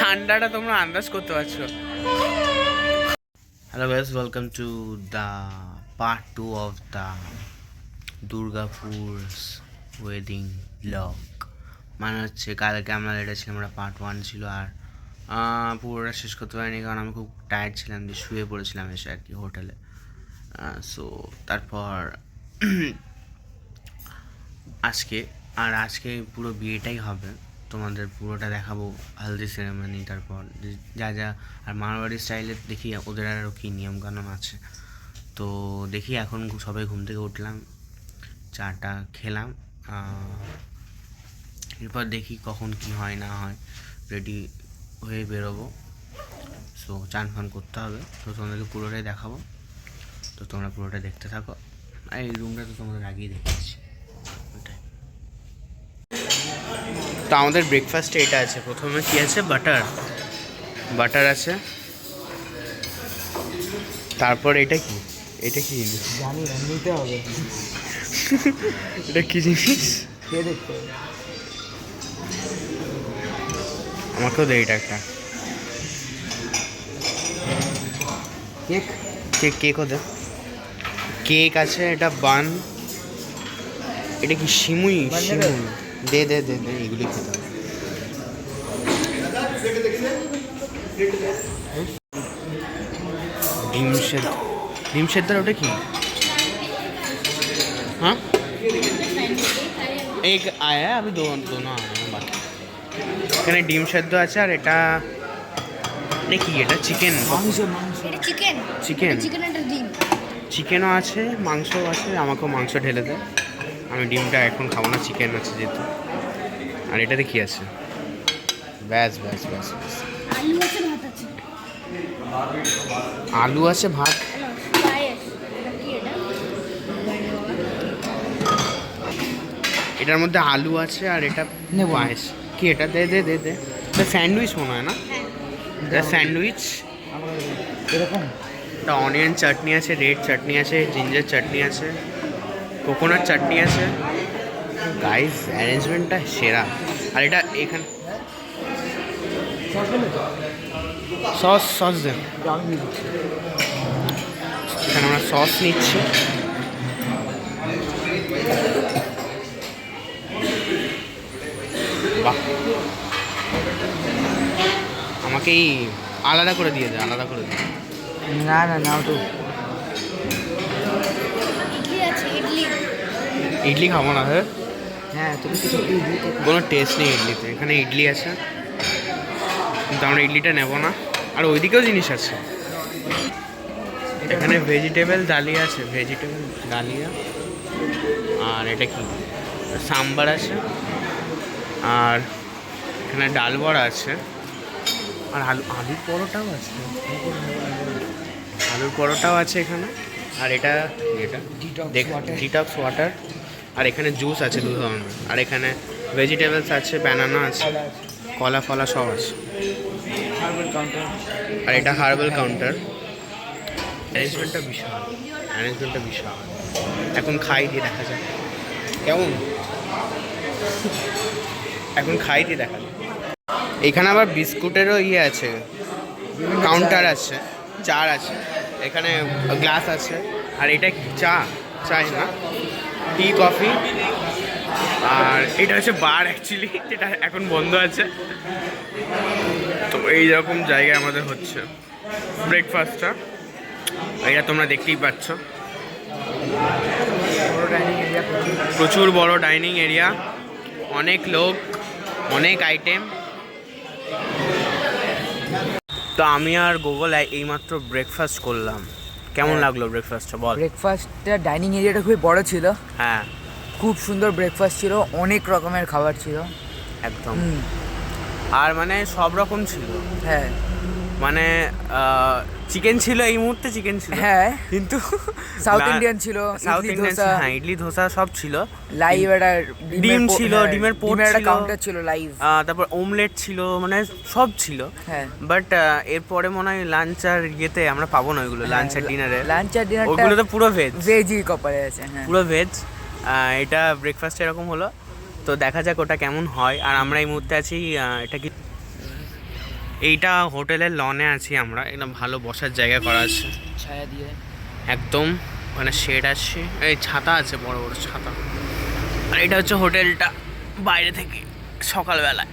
ঠান্ডাটা তোমরা আন্দাজ করতে পারছো। Hello guys, welcome to the part 2 of the Durgapur wedding blog. মানে হচ্ছে কালকে আমরা এটা ছিলাম, আমরা পার্ট 1 ছিল, আর পুরোটা শেষ করতে পারিনি কারণ আমি খুব টায়ার্ড ছিলাম, দিয়ে শুয়ে পড়েছিলাম এসে আর কি হোটেলে। সো তারপর আজকে পুরো বিয়েটাই হবে, তোমাদের পুরোটা দেখাবো, হালদি সেরেমনি, তারপর যা যা, আর মারওয়াড়ি স্টাইলে দেখি ওদের আরও কী নিয়মকানুন আছে। তো দেখি এখন সবাই ঘুম থেকে উঠলাম, চাটা খেলাম, এরপর দেখি কখন কি হয় না হয়, রেডি হয়ে বেরোবো। সো চান ফান করতে হবে, তো তোমাদেরকে পুরোটাই দেখাবো, তো তোমরা পুরোটা দেখতে থাকো। আর এই রুমটা তো তোমাদের আগেই দেখেছি। তো আমাদের ব্রেকফাস্টে এটা আছে, প্রথমে কি আছে, বাটার আছে, তারপর এটা কি জিনিস জানি না, নিতে হবে। এটা কি জিনিস কে দেখতে হবে? আমাকেও দে, এটা একটা কেকও দে। কেক আছে, এটা বান, এটা কি সিমুই দে দে দে দে, এগুলি খেতে হবে। ডিম সেদ্ধ ওটা কি? हाँ एक आया है अभी, दोनों आ रहे हैं बाकी। এখানে ডিম সেদ্ধ আছে, আর এটা কি, এটা চিকেন, চিকেনও আছে, মাংসও আছে। আমাকেও মাংস ঢেলে দেয়, আমি ডিমটা এখন খাবো না, চিকেন আছে যেহেতু। আর এটাতে কি আছে? ব্যাস ব্যাস ব্যাস ব্যাস, আলু আছে, ভাত। এটার মধ্যে আলু আছে, আর এটা পায়েস। কি এটা? দে দে দে দে, এটা স্যান্ডউইচ মনে হয় না? এটা স্যান্ডউইচ এরকম। এটা অনিয়ন চাটনি আছে, রেড চাটনি আছে, জিঞ্জার চাটনি আছে, কোকোনাট চাটনি আছে। গাইস অ্যারেঞ্জমেন্টটা সেরা। আর এটা এখানে সস দেন, এখানে আমরা সস নিচ্ছি। বাহ, আমাকে এই আলাদা করে দিয়ে দে, আলাদা করে দে। না না নাও তো। ইডলি খাবো না। হ্যাঁ তুমি কিছু কোনো টেস্ট নেই ইডলিতে। এখানে ইডলি আছে কিন্তু আমরা ইডলিটা নেব না। আর ওইদিকেও জিনিস আছে, এখানে ভেজিটেবল ডালিয়া আছে, ভেজিটেবল ডালিয়া। আর এটা কি, সাম্বার আছে, আর এখানে ডাল বড়া আছে, আর আলুর পরোটাও আছে, এখানে। আর এটা ডিটক্স ওয়াটার। আর এখানে জুস আছে 2 ধরনের। আর এখানে ভেজিটেবলস আছে, ব্যানানা আছে, কলা ফলা সব আছে। আর এটা হার্বাল কাউন্টার। অ্যারেঞ্জমেন্টটা বিশাল। এখন খাই দিয়ে দেখা যাক কেমন। এখানে আবার বিস্কুটেরও আছে, কাউন্টার আছে, চার আছে, এখানে গ্লাস আছে। আর এটা চাই না, টি কফি। আর এটা হচ্ছে বার অ্যাকচুয়ালি, যেটা এখন বন্ধ আছে। তো এইরকম জায়গায় আমাদের হচ্ছে ব্রেকফাস্টটা, এটা তোমরা দেখতেই পাচ্ছ। প্রচুর বড় ডাইনিং এরিয়া, অনেক লোক, অনেক আইটেম। তো আমি আর গুগল এইমাত্র ব্রেকফাস্ট করলাম। কেমন লাগলো ব্রেকফাস্টটা বল? ব্রেকফাস্টটা ডাইনিং এরিয়াটা খুবই বড় ছিল। হ্যাঁ, খুব সুন্দর ব্রেকফাস্ট ছিল, অনেক রকমের খাবার ছিল একদম। আর মানে সব রকম ছিল। হ্যাঁ মানে চিকেন ছিল, এই মুহূর্তে চিকেন ছিল, হ্যাঁ, কিন্তু সাউথ ইন্ডিয়ান ছিল, হ্যাঁ, ইডলি ধোসা সব ছিল। লাইভ একটা ডিম ছিল, ডিমের পোচ একটা ছিল, কাউন্টার ছিল লাইভ, তারপর অমলেট ছিল, মানে সব ছিল। হ্যাঁ, বাট এরপরে মনে হয় লাঞ্চ আর ইয়েতে আমরা পাবো না ওইগুলো। লাঞ্চ আর ডিনারে, ওগুলো তো পুরো ভেজই কপালে আছে। হ্যাঁ, পুরো ভেজ। এটা ব্রেকফাস্ট এরকম হলো, তো দেখা যাক ওটা কেমন হয়। আর আমরা এই মুহূর্তে আছি, এটা কি এইটা হোটেলের লনে আছি আমরা, একদম ভালো বসার জায়গা করা আছে ছায়া দিয়ে। একদম, ওখানে শেড আছে, এই ছাতা আছে, বড় বড় ছাতা। আর এটা হচ্ছে হোটেলটা বাইরে থেকে সকালবেলায়।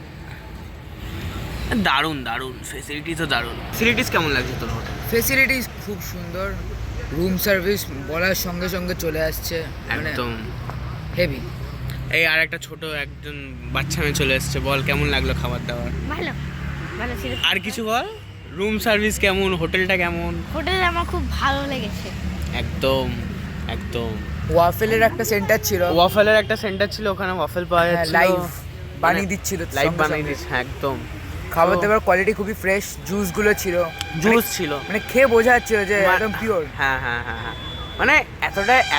দারুণ দারুণ ফেসিলিটি, তো দারুণ। ফেসিলিটিস কেমন লাগছে তোর হোটেল? ফেসিলিটিস খুব সুন্দর, রুম সার্ভিস বলার সঙ্গে সঙ্গে চলে আসছে, একদম হেভি। এই আর একটা ছোট একজন বাচ্চা মেয়ে চলে এসছে, বল কেমন লাগলো খাবার দাবার? ভালো ভালো ছিল। আর কিছু বল, রুম সার্ভিস কেমন, হোটেলটা কেমন? হোটেল আমার খুব ভালো লেগেছে। একদম একদম। ওয়াফেলের একটা সেন্টার ছিল, ওয়াফেলের একটা সেন্টার ছিল, ওখানে ওয়াফেল পাওয়া যাচ্ছিল, লাইভ বানিয়ে দিচ্ছিল, লাইভ সঙ্গে বানিয়ে সঙ্গে। দিচ্ছে একদম। খাবার দাবার কোয়ালিটি খুবই ফ্রেশ, জুসগুলো ছিল, জুস ছিল, মানে খেয়ে বোঝা যাচ্ছিল যে একদম পিওর। হ্যাঁ হ্যাঁ হ্যাঁ হ্যাঁ, মানে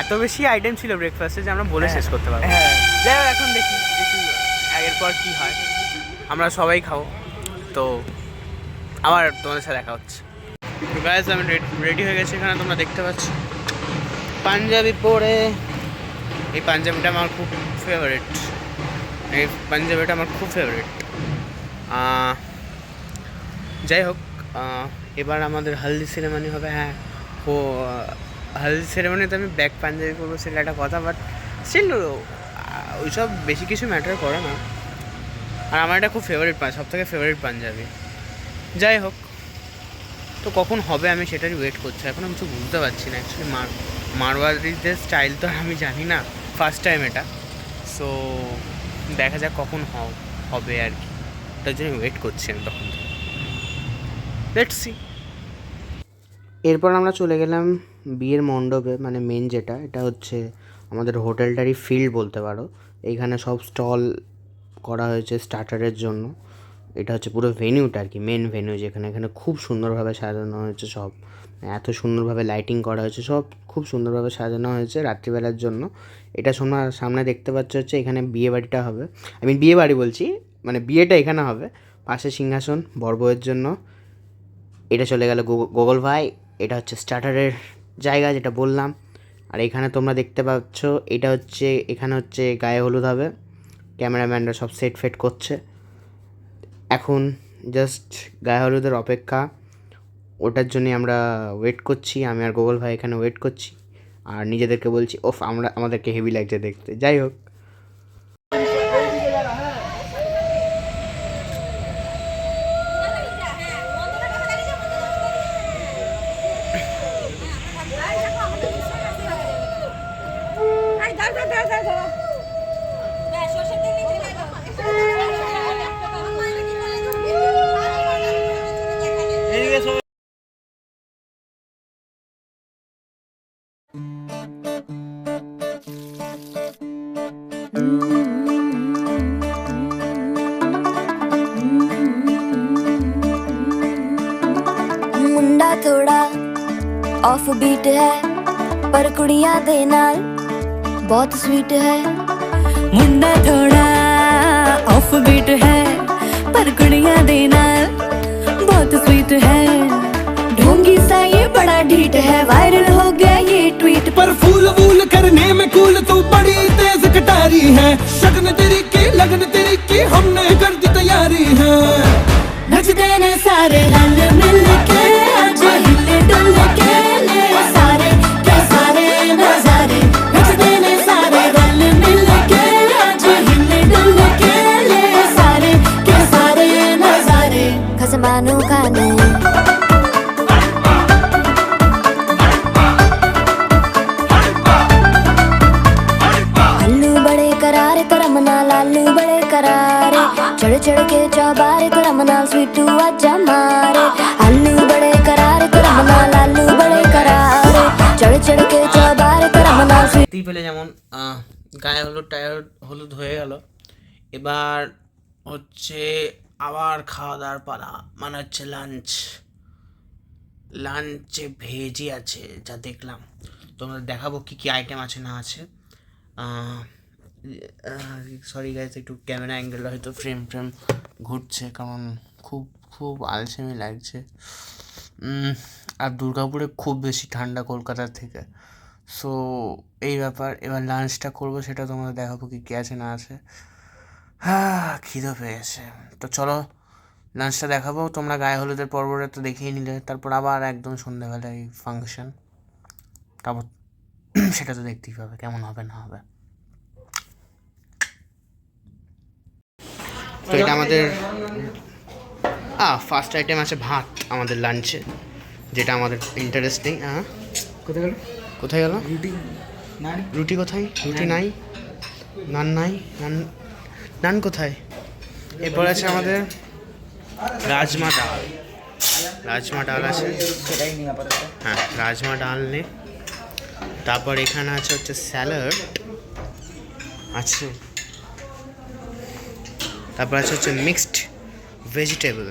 এত বেশি আইটেম ছিল ব্রেকফাস্টে যে আমরা বলে শেষ করতে পারবো না। হ্যাঁ, যাই হোক, এখন দেখি দেখি আগের পর কি হয়। আমরা সবাই খাবো তো, আবার তোমাদের সাথে দেখা হচ্ছে। গাইস আমি রেডি হয়ে গেছি, এখানে তোমরা দেখতে পাচ্ছ পাঞ্জাবি পরে। এই পাঞ্জাবিটা আমার খুব ফেভারিট, এই পাঞ্জাবিটা আমার খুব ফেভারিট। যাই হোক, এবার আমাদের হালদি সেরেমনি হবে। হ্যাঁ, ও হালদি সেরেমনিতে আমি ব্যাক পাঞ্জাবি পরবো সেটা একটা কথা, বাট স্টিল ওইসব বেশি কিছু ম্যাটার করে না। আর আমার এটা খুব ফেভারিট, সব থেকে ফেভারিট পাঞ্জাবি। যাই হোক, তো কখন হবে আমি সেটারই ওয়েট করছি, এখনও কিছু বুঝতে পারছি না। অ্যাকচুয়ালি মারওয়ারিদের স্টাইল তো আর আমি জানি না, ফার্স্ট টাইম এটা। সো দেখা যাক কখন হবে আর কি, তার জন্য ওয়েট করছি আমি তখন। Let's see. এরপর আমরা চলে গেলাম বিয়ের মণ্ডপে, মানে মেন যেটা, এটা হচ্ছে আমাদের হোটেলটারই ফিল্ড বলতে পারো। এইখানে সব স্টল করা হয়েছে স্টার্টারের জন্য। এটা হচ্ছে পুরো ভেনিউটা আর কি, মেন ভেনিউ, যেখানে এখানে খুব সুন্দরভাবে সাজানো হয়েছে সব, এত সুন্দরভাবে লাইটিং করা হয়েছে, সব খুব সুন্দরভাবে সাজানো হয়েছে রাত্রিবেলার জন্য। এটা সামনে দেখতে পাচ্ছ হচ্ছে এখানে বিয়ে বাড়িটা হবে, আমি বিয়ে বাড়ি বলছি, মানে বিয়েটা এখানে হবে। পাশে সিংহাসন বরবউয়ের জন্য। এটা চলে গেল গোগল ভাই, এটা হচ্ছে স্টার্টারের জায়গা যেটা বললাম। আর এখানে তোমরা দেখতে পাচ্ছ এটা হচ্ছে, এখানে হচ্ছে গায়ে হলুদ হবে, ক্যামেরাম্যানরা সব সেট ফেট করছে এখন, জাস্ট গায়ে হলুদের অপেক্ষা। ওটার জন্যে আমরা ওয়েট করছি, আমি আর গোগল ভাই এখানে ওয়েট করছি, আর নিজেদেরকে বলছি ওফ আমাদেরকে হেভি লাগছে দেখতে। যাই হোক, ਮੁੰਡਾ ਥੋੜਾ ਆਫ ਬੀਟ ਹੈ ਪਰ ਕੁੜੀਆਂ ਦੇ ਨਾਲ ਬਹੁਤ ਸਵੀਟ ਹੈ। ਮੁੰਡਾ ਥੋੜਾ ਆਫ ਬੀਟ ਹੈ ਪਰ ਕੁੜੀਆਂ ਦੇ ਨਾਲ बहुत स्वीट है। ढोंगी सा ये बड़ा ढीठ है, वायरल हो गया ये ट्वीट पर फूल वूल करने में कूल तू बड़ी तेज कटारी है। शगन तेरी की लगन तेरी की हमने कर दी तैयारी है। नचते ने सारे रल मिल के आज हिले डुल के ले सारे के सारे नजारे। नचते ने सारे रल मिल के आज हिले डुल के ले सारे के सारे नजारे। खसमानों का नहीं चढ़ चढ़ के चौबारे तो रमना स्वीटू आजा मारे। आलू बड़े करारे तो रमना लालू बड़े करारे। चढ़ चढ़ के चौबारे तो रमना দেখতেই পেলে যেমন গায়ে হলুদ হয়ে গেল, এবার হচ্ছে আবার খাওয়া দাওয়ার পালা, মানে হচ্ছে লাঞ্চে ভেজই আছে যা দেখলাম। তোমাদের দেখাবো কী কী আইটেম আছে না আছে। সরি গাইজ, একটু ক্যামেরা অ্যাঙ্গেলটা হয়তো ফ্রেম ঘুরছে, কারণ খুব আলসেমি লাগছে। আর দুর্গাপুরে খুব বেশি ঠান্ডা কলকাতার থেকে। সো এই ব্যাপার, এবার লাঞ্চটা করবো, সেটা তোমাদের দেখাবো কী কী আছে না আছে। খিদে পেয়ে গেছে, তো চলো লাঞ্চটা দেখাবো, তোমরা গায়ে হলুদের পর্বটা তো দেখেই নিলে, তারপর আবার একদম সন্ধ্যেবেলায় ফাংশন, তারপর সেটা তো দেখতেই পাবে কেমন হবে না হবে। তো এটা আমাদের ফার্স্ট আইটেম আছে ভাত আমাদের লাঞ্চে, যেটা আমাদের ইন্টারেস্টিং। কোথায় গেল? কোথায় গেল রুটি নান? রুটি? কোথায় রুটি? নাই। নান নাই? নান কোথায়? এরপর আছে আমাদের রাজমা ডাল। রাজমা ডাল আছে, সেটাই নিয়ে আপাতত। হ্যাঁ রাজমা ডাল নে। তারপর এখানে আছে হচ্ছে স্যালাড আছে, তারপর আছে হচ্ছে মিক্সড ভেজিটেবল,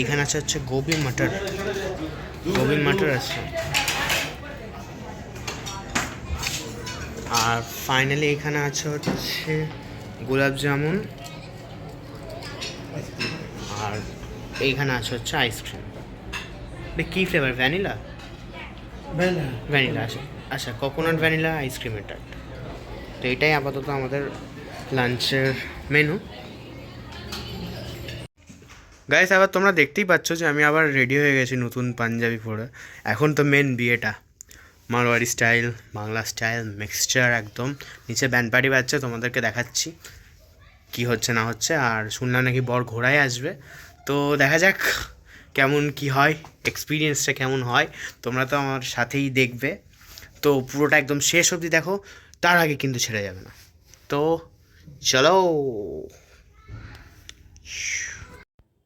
এখানে আছে হচ্ছে গোবি মটর আছে, আর ফাইনালি এখানে আছে হচ্ছে গোলাপ জামুন, আর এইখানে আছে হচ্ছে আইসক্রিম। কী ফ্লেভার? ভ্যানিলা? ভ্যানিলা আছে, আচ্ছা কোকোনাট ভ্যানিলা আইসক্রিম এটা। তো এটাই আপাতত আমাদের লাঞ্চের মেনু। গাইস আবার তোমরা দেখতেই পাচ্ছ যে আমি আবার রেডি হয়ে গেছি নতুন পাঞ্জাবি পরে। এখন তো মেন বিয়েটা, Marwari style, Bangla style mixture একদম। নিচে ব্যান্ড পার্টি বাজছে, তোমাদেরকে দেখাচ্ছি কি হচ্ছে না হচ্ছে। আর শুনলাম নাকি বর ঘোড়ায় আসবে, তো দেখা যাক কেমন কি হয়, এক্সপিরিয়েন্সটা কেমন হয়। তোমরা তো আমার সাথেই দেখবে, তো পুরোটা একদম শেষ অবধি দেখো, তার আগে কিন্তু ছেড়ে যাবে না। তো চলো।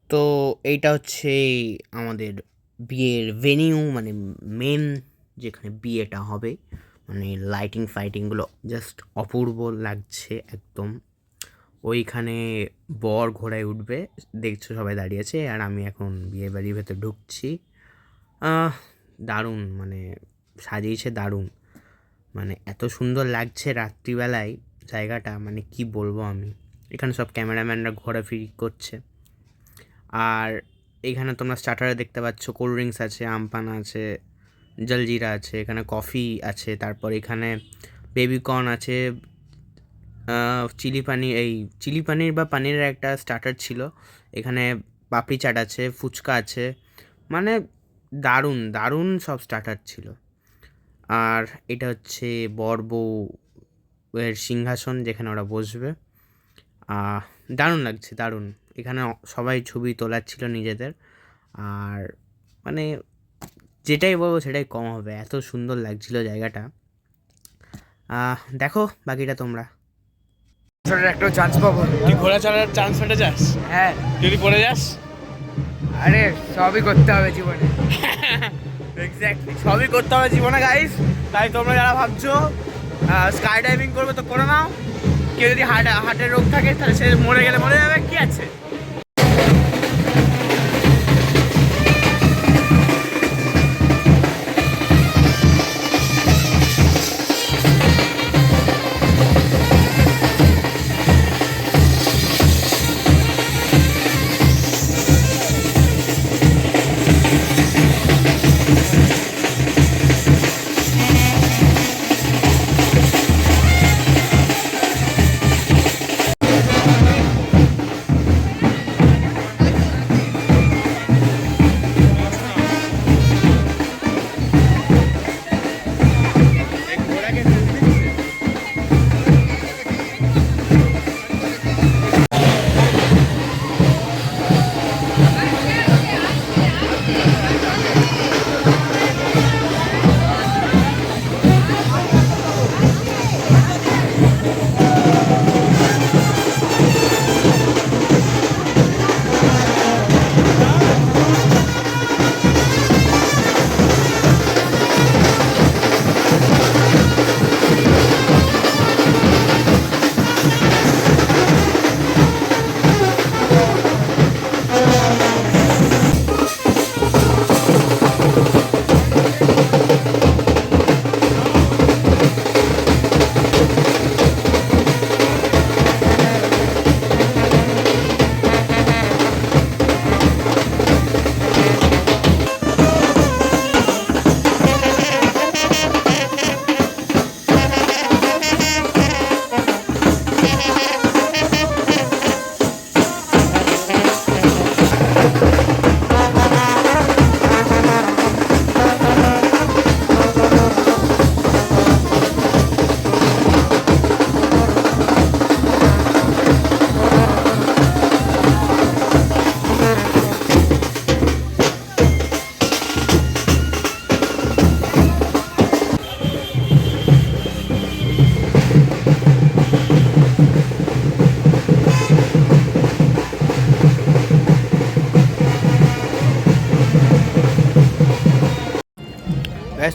তো এইটা হচ্ছে আমাদের বিয়ের ভেনিউ, মানে মেন যেখানে বিয়েটা হবে। মানে লাইটিং ফাইটিংগুলো জাস্ট অপূর্ব লাগছে একদম। ওইখানে বর ঘোড়ায় উঠবে, দেখছো সবাই দাঁড়িয়ে আছে, আর আমি এখন বিয়ে বাড়ির ভেতর ঢুকছি। দারুণ, মানে সাজিয়েছে দারুণ, মানে এত সুন্দর লাগছে রাত্রিবেলায় জায়গাটা, মানে কি বলবো আমি। এখানে সব ক্যামেরাম্যানরা ঘোরাফিরি করছে। আর এখানে তোমরা স্টার্টারে দেখতে পাচ্ছ কোল্ড ড্রিঙ্কস আছে, আমপানা আছে, জলজিরা আছে, এখানে কফি আছে, তারপর এখানে বেবিকর্ন আছে, চিলি পানির বা পানিরের একটা স্টার্টার ছিল, এখানে পাপড়ি চাট আছে, ফুচকা আছে, মানে দারুণ দারুণ সব স্টার্টার ছিল। আর এটা হচ্ছে বর বউ এর সিংহাসন, যেখানে ওরা বসবে। দারুণ লাগছে, দারুণ। এখানে সবাই ছবি তোলার ছিল নিজেদের, আর মানে যেটাই বলবো সেটাই কম হবে, এত সুন্দর লাগছিল জায়গাটা। দেখো বাকিটা তোমরা। একটা চান্স পাবো। তুই ঘোড়া চড়ার চান্স পেতে যাস? হ্যাঁ, যদি পড়ে যাস? আরে সবই করতে হবে জীবনে। এক্স্যাক্টলি, সবই করতে হবে জীবনে গাইস। তাই তোমরা যারা ভাবছো স্কাই ডাইভিং করবে তো করে নাও। কেউ যদি হার্টের রোগ থাকে তাহলে সে মরে গেলে মরে যাবে, কি আছে।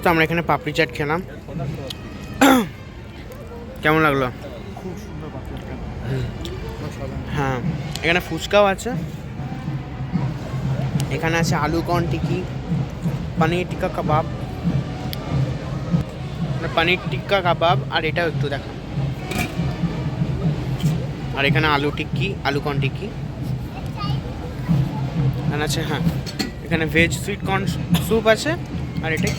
তো আমরা এখানে পাপড়ি চাট খেলাম। কেমন লাগলো? হ্যাঁ, এখানে ফুচকাও আছে, এখানে আছে আলু কর্ন টিকি, পনির টিক্কা কাবাব, পনির টিক্কা কাবাব, আর এটাও একটু দেখো, আর এখানে আলু টিক্কি, আলু কর্ন টিক্কি এখানে আছে। হ্যাঁ, এখানে ভেজ সুইট কর্ন স্যুপ আছে, আর এটাই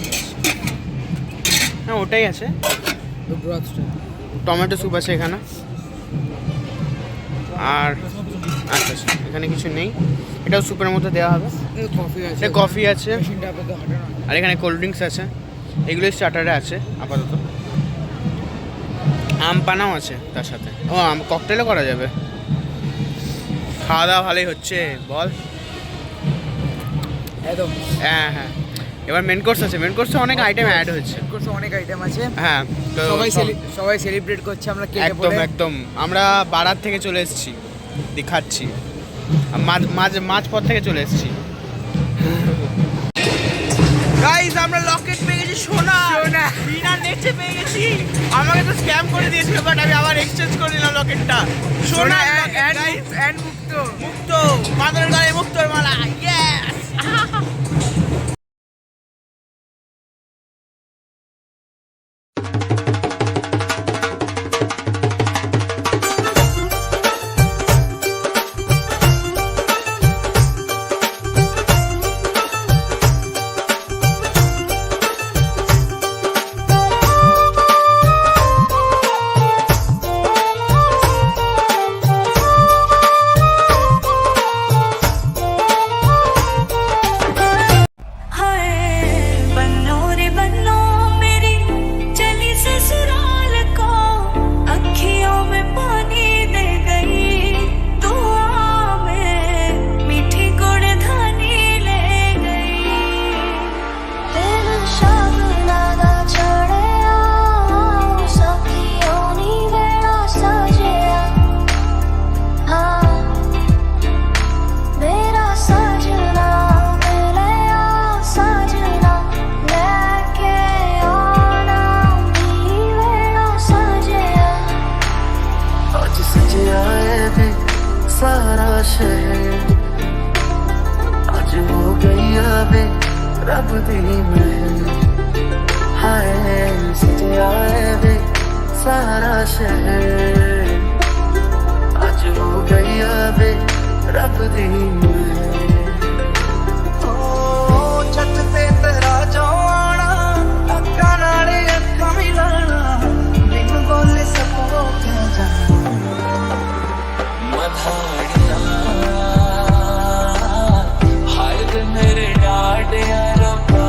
হ্যাঁ ওটাই আছে, টমেটো স্যুপ আছে এখানে, আর আচ্ছা আচ্ছা এখানে কিছু নেই, এটাও স্যুপের মধ্যে দেওয়া হবে। কফি আছে, এটা কফি আছে, মেশিনটা আপাতত হাঁটানো। আর এখানে কোল্ড ড্রিঙ্কস আছে, এগুলোই স্টার্টারে আছে আপাতত। আম পানাও আছে তার সাথে, ও আম ককটেলও করা যাবে। খাওয়া দাওয়া ভালোই হচ্ছে বল। একদম হ্যাঁ হ্যাঁ, এবার মেন কোর্স আছে, মেন কোর্সে অনেক আইটেম অ্যাড হয়েছে। কোর্সে অনেক আইটেম আছে, হ্যাঁ তো সবাই সেলিব্রেট করছে, আমরা কেটে একদম পড়ে একদম আমরা বারাত থেকে চলে এসেছি, দেখাচ্ছি মাঝ পথ থেকে চলে এসেছি। গাইস আমরা লকেট পেয়ে গেছি, সোনা বিনা নেটে পেয়ে গেছি। আমাকে তো স্ক্যাম করে দিয়েছিল, বাট আমি আবার এক্সচেঞ্জ করে দিলাম লকেটটা। সোনা এন্ড মুক্ত মুক্ত, মাদুরের গায়ে মুক্তর মালা, ইয়েস। सारा शहर आज हो गई आवे रब दी महल हाय सजया वे सारा शहर आज हो गई आवे रब दी महल ओ छत ते तेरा जो आना अक्का नाले अक्का मिलाना बिन बोले सबको क्या जाना मेरे डाडिया रब्बा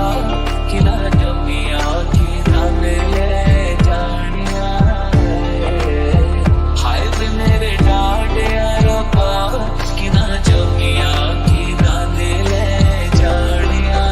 किला जमिया की नाम ले जानिया हाय मेरे डाडिया रब्बा किला जमिया की नाम ले जानिया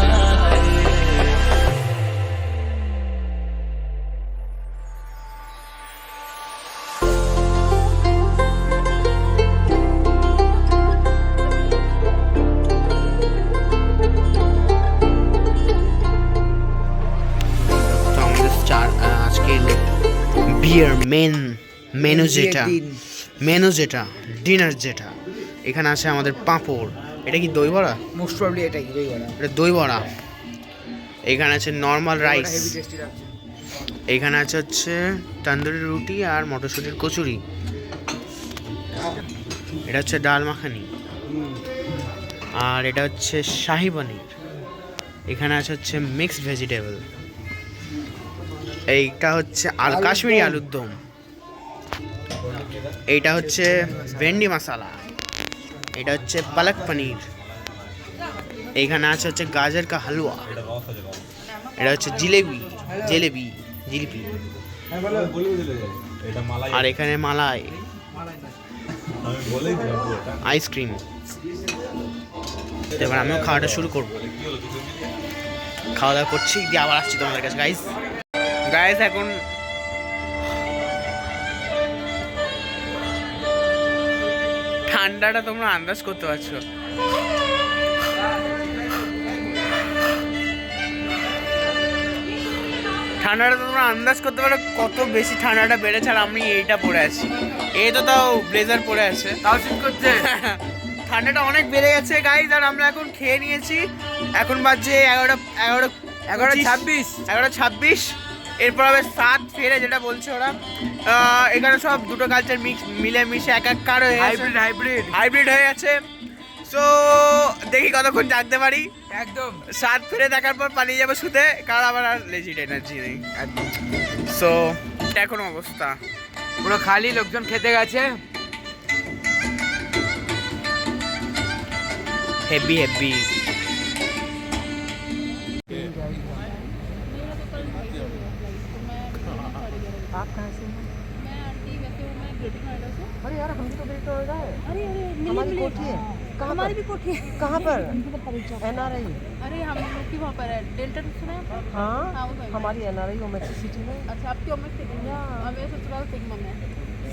বিয়ার মেনু যেটা ডিনার যেটা এখানে আছে আমাদের পাঁপড়। এটা কি দই বড়া? মোস্ট প্রবাবলি এটাই দই বড়া। এটা দই বড়া। এখানে আছে নর্মাল রাইস, হেভি টেস্টি লাগছে। এখানে আছে হচ্ছে তন্দুরি রুটি আর মটরশুঁটির কচুরি। এটা হচ্ছে ডাল মাখানি, আর এটা হচ্ছে শাহি পনির। এখানে আছে হচ্ছে মিক্সড ভেজিটেবল। এইটা হচ্ছে কাশ্মীরি আলুর দম। এইটা হচ্ছে ভেন্ডি মশালা। এটা হচ্ছে পালক পনির। এইখানে আছে হচ্ছে গাজর কা হালুয়া। এটা হচ্ছে জিলেবি। আর এখানে মালাই আইসক্রিম। এবার আমিও খাওয়াটা শুরু করবো। খাওয়া দাওয়া করছি, দিয়ে আবার আসছি তোমাদের কাছে। গাইস এখন ঠান্ডাটা তোমরা আন্দাজ করতে পারছো। ঠান্ডাটা তো তোমরা আন্দাজ করতে পারো কত বেশি ঠান্ডাটা বেড়েছে, আর আমি এইটা পরে আছি। এই তো তাও ব্লেজার পরে আছে, তাও শীত করছে। ঠান্ডাটা অনেক বেড়ে গেছে গাইজ। আর আমরা এখন খেয়ে নিয়েছি, এখন বাজছে 11:26। এরপর হবে 7 ফেরে, যেটা বলছে ওরা। এখানে সব দুটো কালচার মিলে মিশে একাকার হয়ে হাইব্রিড হয়ে গেছে। সো দেখি কতক্ষণ জাগতে পারি। একদম 7 ফেরে দেখার পর পালিয়ে যাবো শুতে, কারণ আমার আর লেজিট এনার্জি নেই। একদম সো এখন অবস্থা পুরো খালি, লোকজন খেতে গেছে। Heavy heavy. अरे यार हम भी तो ग्रेटर नोएडा है। अरे हमारी कोठी है। हमारी भी कोठी है। कहाँ पर? NRI। अरे हम लोग की वहाँ पर है डेल्टा सुना है? हाँ हाँ, वो तो है। हमारी NRI ओमेक्सी सिटी में। अच्छा आपकी उम्र कितनी है? हमें ससुराल सिग्मा में।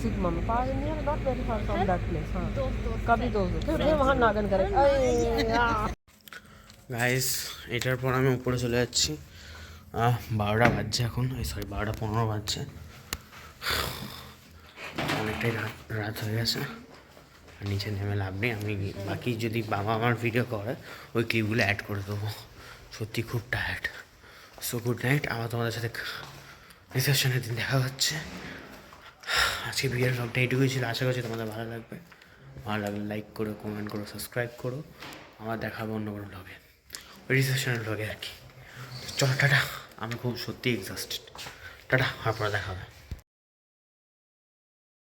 सिग्मा में पास near not very far from that place. हाँ दोस्त कभी दोस्त फिर वहाँ नागन करे। গাইস এটার পর আমি উপরে চলে যাচ্ছি। 12টা বাজছে এখন, 12:15 বাজছে। অনেকটাই রাত হয়ে গেছে, আর নিচে নেমে লাভ নেই। আমি বাকি যদি বাবা আমার ভিডিও করে ওই ক্লিপগুলো অ্যাড করে দেবো। সত্যি খুব টায়ার্ড। So good night. আবার তোমাদের সাথে রিসেপশনের দিন দেখা হচ্ছে। আজকে বিয়ের ব্লগটা এইটুকুই ছিল। আশা করছি তোমাদের ভালো লাগবে। ভালো লাগলে লাইক করো, কমেন্ট করো, সাবস্ক্রাইব করো। আমার দেখা হবে অন্য কোনো ব্লগে, ওই রিসেপশনের ব্লগে আর কি। চলো টাটা। আমি খুব সত্যি এক্সস্টেড। টাটা, আর পরে দেখা হবে।